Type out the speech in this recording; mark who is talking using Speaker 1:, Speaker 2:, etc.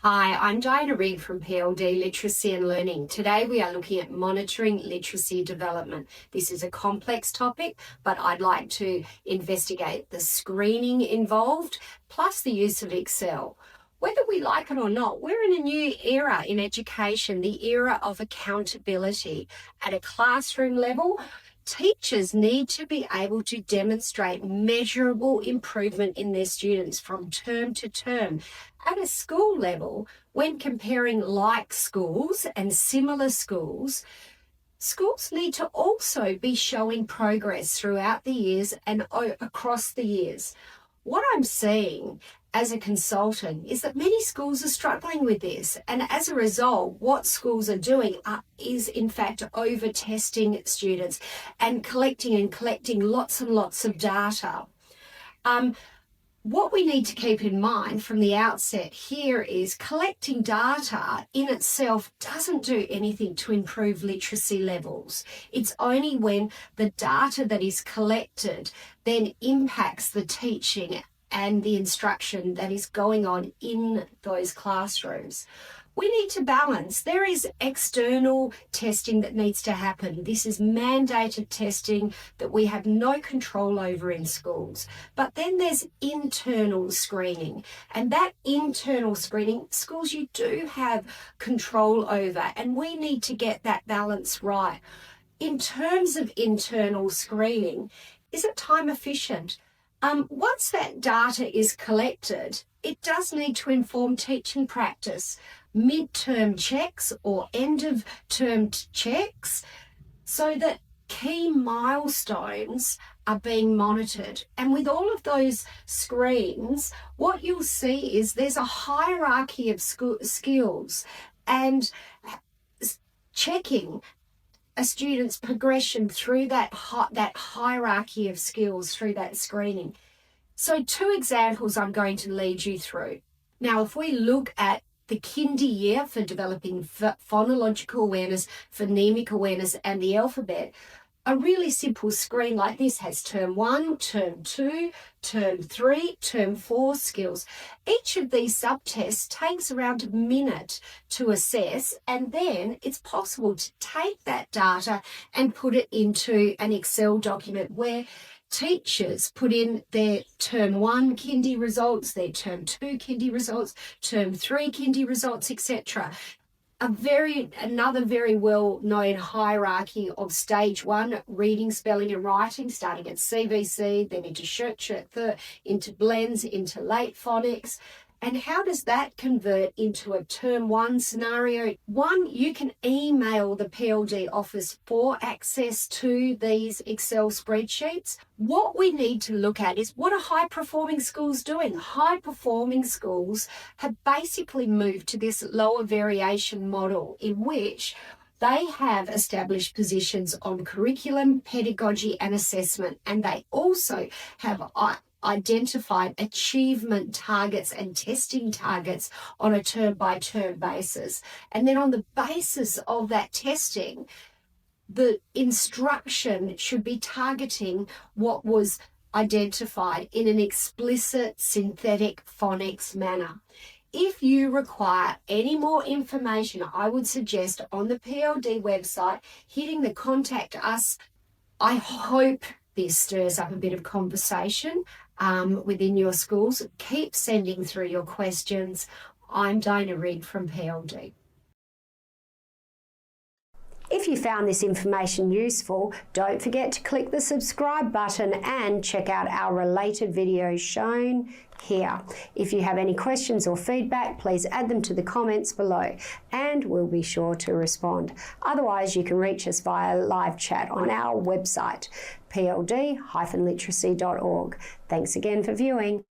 Speaker 1: Hi, I'm Diana Reid from PLD Literacy and Learning. Today we are looking at monitoring literacy development. This is a complex topic, but I'd like to investigate the screening involved, plus the use of Excel. Whether we like it or not, we're in a new era in education, the era of accountability. At a classroom level, teachers need to be able to demonstrate measurable improvement in their students from term to term. At a school level, when comparing like schools and similar schools, schools need to also be showing progress throughout the years and across the years. What I'm seeing as a consultant is that many schools are struggling with this, and as a result, what schools are doing is in fact over-testing students and collecting lots and lots of data. What we need to keep in mind from the outset here is collecting data in itself doesn't do anything to improve literacy levels. It's only when the data that is collected then impacts the teaching and the instruction that is going on in those classrooms. We need to balance. There is external testing that needs to happen. This is mandated testing that we have no control over in schools. But then there's internal screening. And that internal screening, schools you do have control over, and we need to get that balance right. In terms of internal screening, is it time efficient? Once that data is collected, it does need to inform teaching practice, mid-term checks or end-of-term checks, so that key milestones are being monitored. And with all of those screens, what you'll see is there's a hierarchy of skills, and checking a student's progression through that hierarchy of skills through that screening. So 2 examples I'm going to lead you through. Now, if we look at the kindy year for developing phonological awareness, phonemic awareness, and the alphabet, a really simple screen like this has term 1, term 2, term 3, term 4 skills. Each of these subtests takes around a minute to assess, and then it's possible to take that data and put it into an Excel document where teachers put in their term 1 kindy results, their term 2 kindy results, term 3 kindy results, etc. Another very well-known hierarchy of stage 1, reading, spelling and writing, starting at CVC, then into into blends, into late phonics. And how does that convert into a term 1 scenario? 1, you can email the PLD office for access to these Excel spreadsheets. What we need to look at is, what are high-performing schools doing? High-performing schools have basically moved to this lower variation model in which they have established positions on curriculum, pedagogy and assessment, and they also have identified achievement targets and testing targets on a term-by-term basis. And then on the basis of that testing, the instruction should be targeting what was identified in an explicit synthetic phonics manner. If you require any more information, I would suggest on the PLD website, hitting the Contact Us. I hope this stirs up a bit of conversation within your schools. Keep sending through your questions. I'm Diana Reid from PLD. If you found this information useful, don't forget to click the subscribe button and check out our related videos shown here. If you have any questions or feedback, please add them to the comments below and we'll be sure to respond. Otherwise, you can reach us via live chat on our website, pld-literacy.org. Thanks again for viewing.